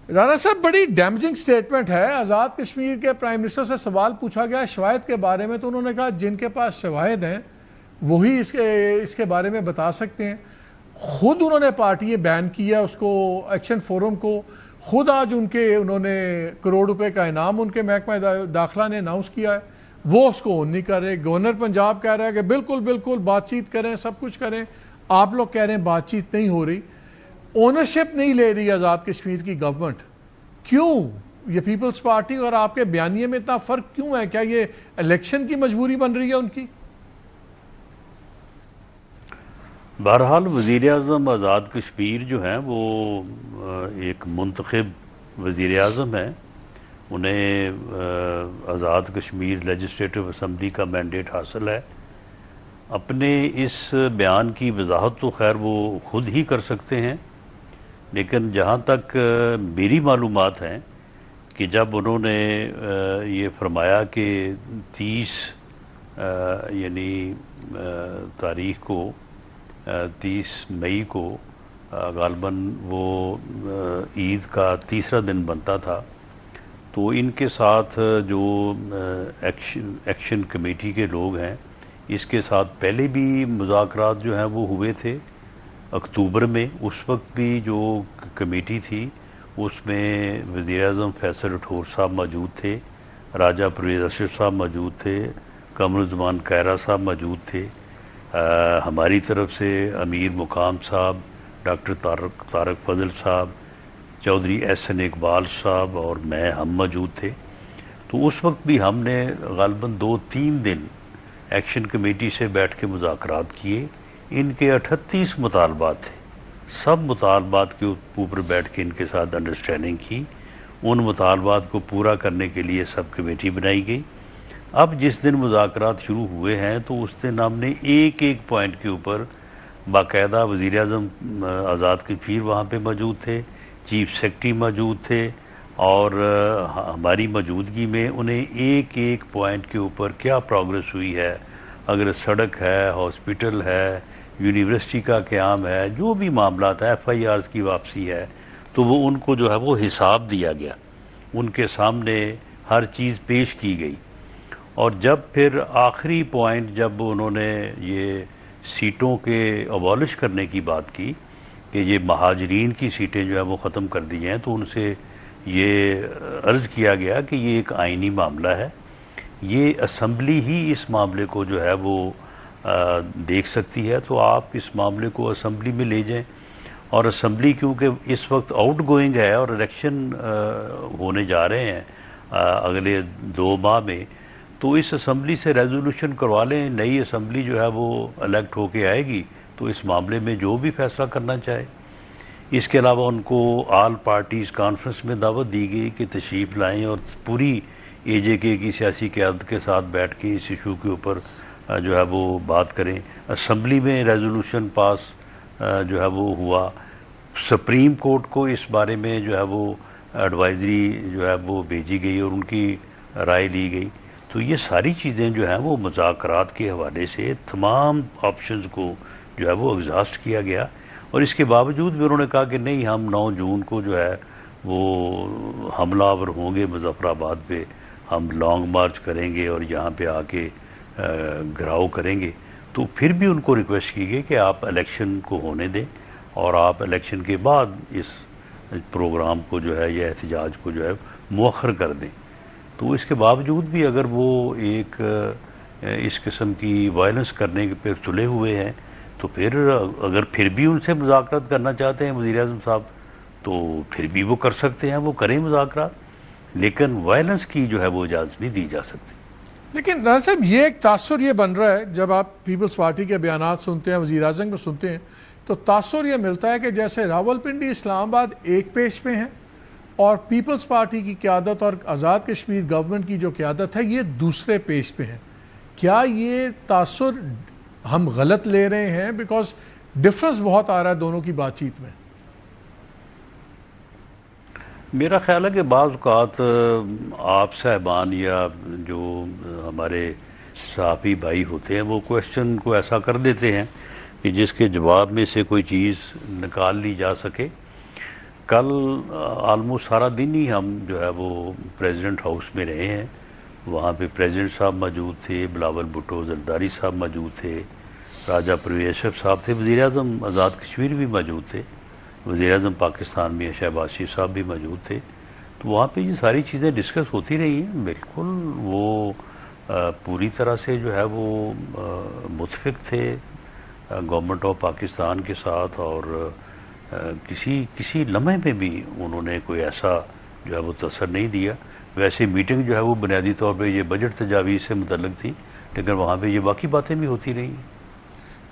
رانا صاحب بڑی damaging statement ہے. آزاد کشمیر کے پرائم منسٹر سے سوال پوچھا گیا شواہد کے بارے میں تو انہوں نے کہا جن کے پاس شواہد ہیں وہی اس کے بارے میں بتا سکتے ہیں. خود انہوں نے پارٹی بین کیا اس کو ایکشن فورم کو. خود آج انہوں نے کروڑ روپے کا انعام ان کے محکمہ داخلہ نے اناؤنس کیا ہے. وہ اس کو اون نہیں کر رہے. گورنر پنجاب کہہ رہا ہے کہ بالکل بات چیت کریں سب کچھ کریں. آپ لوگ کہہ رہے ہیں بات چیت نہیں ہو رہی. اونرشپ نہیں لے رہی آزاد کشمیر کی گورنمنٹ. کیوں یہ پیپلز پارٹی اور آپ کے بیانیے میں اتنا فرق کیوں ہے؟ کیا یہ الیکشن کی مجبوری بن رہی ہے ان کی؟ بہرحال وزیر اعظم آزاد کشمیر جو ہیں وہ ایک منتخب وزیر اعظم ہیں. انہیں آزاد کشمیر لیجسلیٹو اسمبلی کا مینڈیٹ حاصل ہے. اپنے اس بیان کی وضاحت تو خیر وہ خود ہی کر سکتے ہیں، لیکن جہاں تک میری معلومات ہیں کہ جب انہوں نے یہ فرمایا کہ 30 یعنی تاریخ کو 30 مئی کو غالباً وہ عید کا تیسرا دن بنتا تھا، تو ان کے ساتھ جو ایکشن کمیٹی کے لوگ ہیں اس کے ساتھ پہلے بھی مذاکرات جو ہیں وہ ہوئے تھے اکتوبر میں. اس وقت بھی جو کمیٹی تھی اس میں وزیر اعظم فیصل رٹھور صاحب موجود تھے، راجہ پرویز اشرف صاحب موجود تھے، قمر الزمان کائرہ صاحب موجود تھے، ہماری طرف سے امیر مقام صاحب، ڈاکٹر طارق فضل صاحب، چودھری احسن اقبال صاحب اور ہم موجود تھے. تو اس وقت بھی ہم نے غالباً 2-3 دن ایکشن کمیٹی سے بیٹھ کے مذاکرات کیے. ان کے 38 مطالبات تھے. سب مطالبات کے اوپر بیٹھ کے ان کے ساتھ انڈرسٹینڈنگ کی. ان مطالبات کو پورا کرنے کے لیے سب کمیٹی بنائی گئی. اب جس دن مذاکرات شروع ہوئے ہیں تو اس دن ہم نے ایک پوائنٹ کے اوپر باقاعدہ وزیر اعظم آزاد کشمیر وہاں پہ موجود تھے، چیف سیکرٹری موجود تھے، اور ہماری موجودگی میں انہیں ایک پوائنٹ کے اوپر کیا پروگرس ہوئی ہے، اگر سڑک ہے، ہاسپٹل ہے، یونیورسٹی کا قیام ہے، جو بھی معاملات ہیں، FIRs کی واپسی ہے، تو وہ ان کو جو ہے وہ حساب دیا گیا. ان کے سامنے ہر چیز پیش کی گئی. اور جب پھر آخری پوائنٹ جب انہوں نے یہ سیٹوں کے ابالش کرنے کی بات کی کہ یہ مہاجرین کی سیٹیں جو ہے وہ ختم کر دی ہیں، تو ان سے یہ عرض کیا گیا کہ یہ ایک آئینی معاملہ ہے، یہ اسمبلی ہی اس معاملے کو جو ہے وہ دیکھ سکتی ہے، تو آپ اس معاملے کو اسمبلی میں لے جائیں. اور اسمبلی کیونکہ اس وقت آؤٹ گوئنگ ہے اور الیکشن ہونے جا رہے ہیں اگلے 2 ماہ میں، تو اس اسمبلی سے ریزولوشن کروا لیں. نئی اسمبلی جو ہے وہ الیکٹ ہو کے آئے گی تو اس معاملے میں جو بھی فیصلہ کرنا چاہے. اس کے علاوہ ان کو آل پارٹیز کانفرنس میں دعوت دی گئی کہ تشریف لائیں اور پوری AJK کی سیاسی قیادت کے ساتھ بیٹھ کے اس ایشو کے اوپر جو ہے وہ بات کریں. اسمبلی میں ریزولوشن پاس جو ہے وہ ہوا. سپریم کورٹ کو اس بارے میں جو ہے وہ ایڈوائزری جو ہے وہ بھیجی گئی اور ان کی رائے لی گئی. تو یہ ساری چیزیں جو ہیں وہ مذاکرات کے حوالے سے تمام آپشنز کو جو ہے وہ ایگزاسٹ کیا گیا. اور اس کے باوجود بھی انہوں نے کہا کہ نہیں، ہم 9 جون کو جو ہے وہ حملہ آور ہوں گے مظفر آباد پہ، ہم لانگ مارچ کریں گے اور یہاں پہ آ کے گھراؤ کریں گے. تو پھر بھی ان کو ریکویسٹ کی گئی کہ آپ الیکشن کو ہونے دیں اور آپ الیکشن کے بعد اس پروگرام کو جو ہے یا احتجاج کو جو ہے مؤخر کر دیں. تو اس کے باوجود بھی اگر وہ ایک اس قسم کی وائلنس کرنے پہ تلے ہوئے ہیں، تو پھر اگر پھر بھی ان سے مذاکرات کرنا چاہتے ہیں وزیر اعظم صاحب تو پھر بھی وہ کر سکتے ہیں، وہ کریں مذاکرات، لیکن وائلنس کی جو ہے وہ اجازت نہیں دی جا سکتی. لیکن رانا صاحب یہ ایک تاثر یہ بن رہا ہے جب آپ پیپلز پارٹی کے بیانات سنتے ہیں، وزیر اعظم کو سنتے ہیں، تو تاثر یہ ملتا ہے کہ جیسے راولپنڈی اسلام آباد ایک پیش پہ ہیں اور پیپلز پارٹی کی قیادت اور آزاد کشمیر گورنمنٹ کی جو قیادت ہے یہ دوسرے پیش پہ ہیں. کیا یہ تاثر ہم غلط لے رہے ہیں؟ بیکاز ڈفرنس بہت آ رہا ہے دونوں کی بات چیت میں. میرا خیال ہے کہ بعض اوقات آپ صاحبان یا جو ہمارے صحافی بھائی ہوتے ہیں وہ کوشچن کو ایسا کر دیتے ہیں کہ جس کے جواب میں سے کوئی چیز نکال لی جا سکے. کل آلموسٹ سارا دن ہی ہم جو ہے وہ پریزیڈنٹ ہاؤس میں رہے ہیں. وہاں پہ پریزیڈنٹ صاحب موجود تھے, بلاول بھٹو زرداری صاحب موجود تھے, راجہ پرویز اشرف صاحب تھے, وزیر اعظم آزاد کشمیر بھی موجود تھے, وزیر اعظم پاکستان میں شہباز شریف صاحب بھی موجود تھے. تو وہاں پہ یہ ساری چیزیں ڈسکس ہوتی رہی ہیں. بالکل وہ پوری طرح سے جو ہے وہ متفق تھے گورنمنٹ آف پاکستان کے ساتھ, اور کسی لمحے میں بھی انہوں نے کوئی ایسا جو ہے وہ تاثر نہیں دیا. ویسے میٹنگ جو ہے وہ بنیادی طور پہ یہ بجٹ تجاویز سے متعلق تھی, لیکن وہاں پہ یہ باقی باتیں بھی ہوتی رہی.